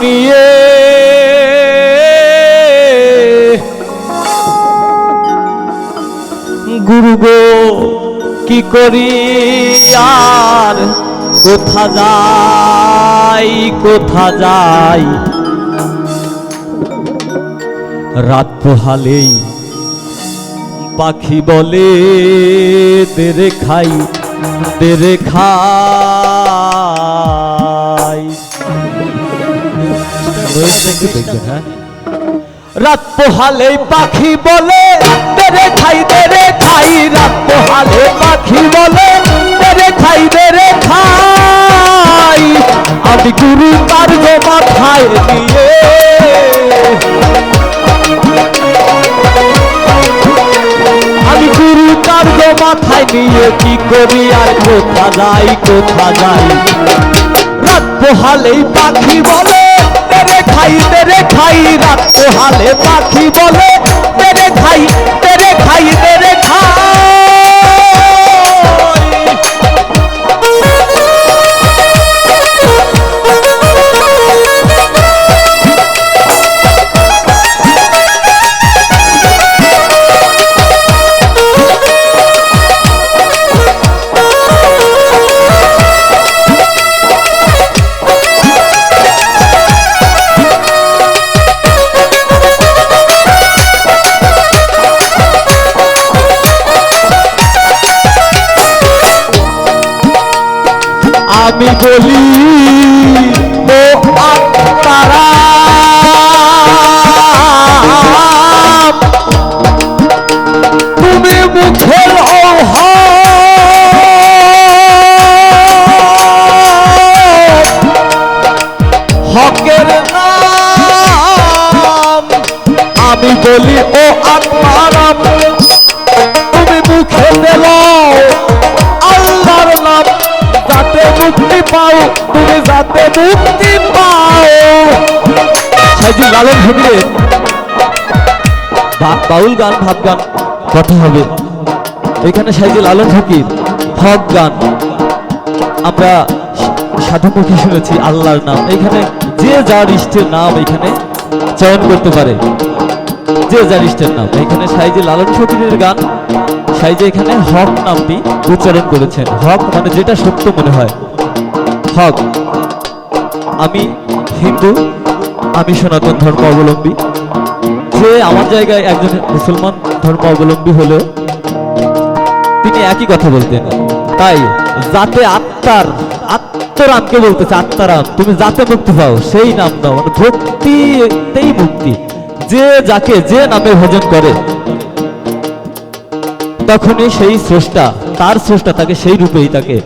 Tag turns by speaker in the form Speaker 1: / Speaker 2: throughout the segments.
Speaker 1: নিয়ে গুরু গো কি করি আর কোথা যাই রাত পোহালেই পাখি বলে দেরে খাই রাত পোহালেই পাখি বলে দেরে খাই রাত পোহালে পাখি বলে দেরে খাই আমি গুরু তার মাথায় নিয়ে আমি গুরু তার মাথায় নিয়ে কি করি আর কোথা যাই রাত পোহালেই পাখি বলে তেরে খাই রাত পোহালে পাখি বলে তেরে খাই আমি বলি ও আত্মারা তুমি মুখের হকের নাম আমি বলি ও আত্মারা তুমি মুখে দিল আল্লাহর নাম যাতে মুক্তি পাও তুমি যাতে মুক্তি পাও সাইজি লালন ফকিরের বাউল গান ভাব গান কথা হবে এখানে সাইজি লালন ফকির হক গান আমরা সাধুমুখী শুনেছি আল্লাহর নাম এখানে যে যার ইষ্টের নাম এখানে চয়ন করতে পারে যে যার ইষ্টের নাম এখানে সাইজি লালন ফকিরের গান সাইজি এখানে হক নামটি উচ্চারণ করেছেন হক মানে যেটা সত্য মনে হয় হক আমি হিন্দু আমি সনাতন ধর্ম অবলম্বী যে আমার জায়গায় একজন মুসলমান ধর্ম অবলম্বী হলেও তিনি একই কথা বলতেন তাই যাতে আত্মরামকে বলতেছে আত্মারাম তুমি যাতে মুক্তি পাও সেই নাম দাও মানে ভক্তিতেই মুক্তি যে যাকে যে নামে ভজন করে তখনই সেই স্রষ্টা তার স্রষ্টা তাকে সেই রূপেই তাকে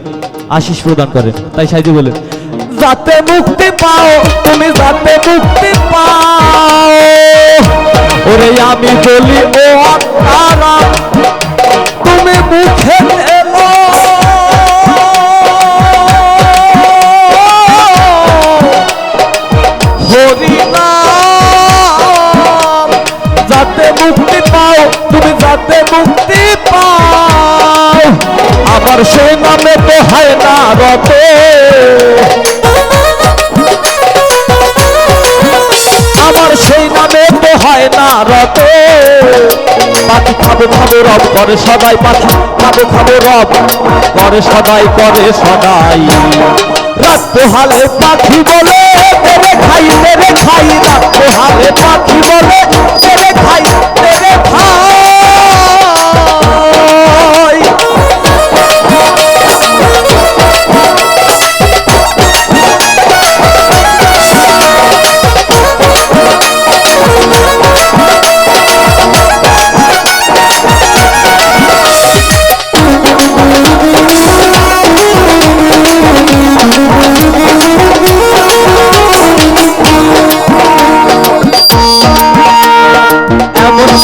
Speaker 1: আশিস প্রদান করেন তাই সাইজি বলেন যাতে মুক্তি পাও তুমি যাতে মুক্তি পাও ওরে আমি বলি ও আত্মারাম তুমি মুখে এলো হরি নাম যাতে মুক্তি পাও তুমি যাতে মুক্তি পাও আমার সেই নামে তো হয় না রত আমার সেই নামে তো হয় না রত পাখি খাবো রব করে সদাই পাখি খাবো রব করে সদাই রাত পোহালে পাখি বলে তেরে খাই রাত পোহালে পাখি বলে তেরে খাই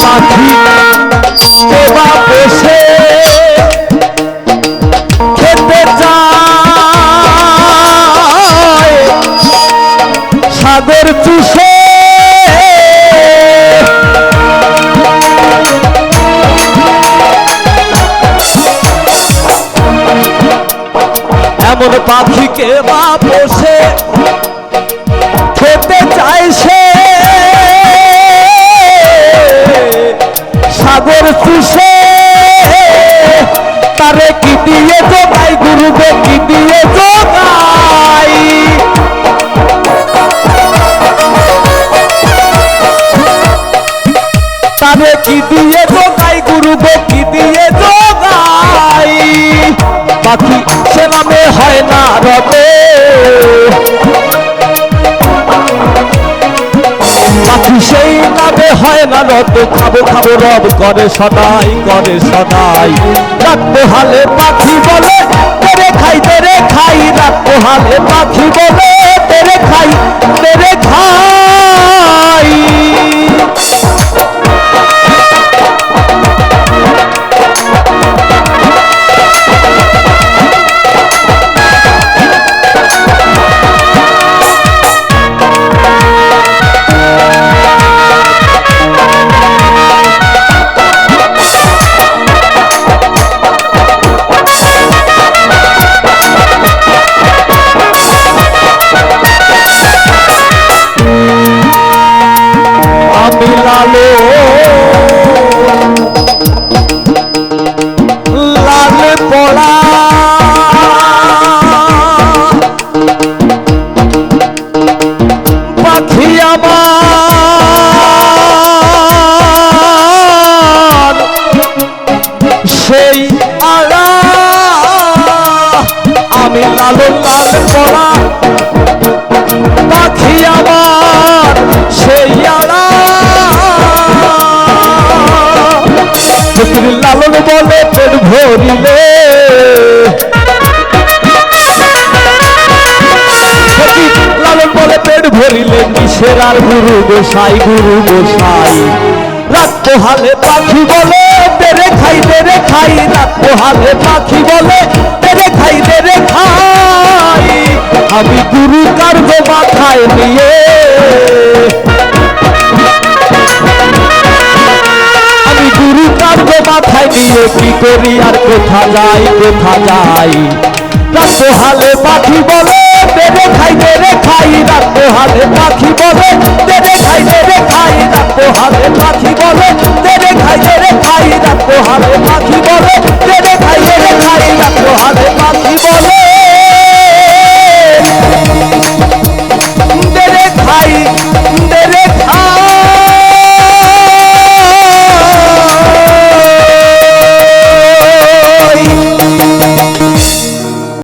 Speaker 1: পাখি দেবা বসে খেতে যায় সাগর চুষে এমন পাখিকে বা বসে খেতে কি দিয়ে জোগাই গুরু গো কি দিয়ে জোগাই পাখি সে নামে হয় না রবে পাখি সেই নামে হয় না রত খাবো খাবো রব করে সদাই রাত পোহালে পাখি বলে তেরে খাই রাত পোহালে পাখি বলে তেরে খাই লাল পড়া পাখি আমার সেই আড়া আমি লাল পড়া পাখি আমার সেই আড়া লালন বলে পেট ভরিলে লালন বলে পেট ভরিলে কিসের আর গুরু গোসাই রাত পোহালে পাখি বলে তেরে খাই রাত পোহালে পাখি বলে তেরে খাই আমি গুরু কার্য মাথায় নিয়ে মাথায় নিয়ে কি করি আর কোথা যাই রাত পোহালে পাখি বলে তেরে খাই রাত পোহালে পাখি বলে তেরে খাই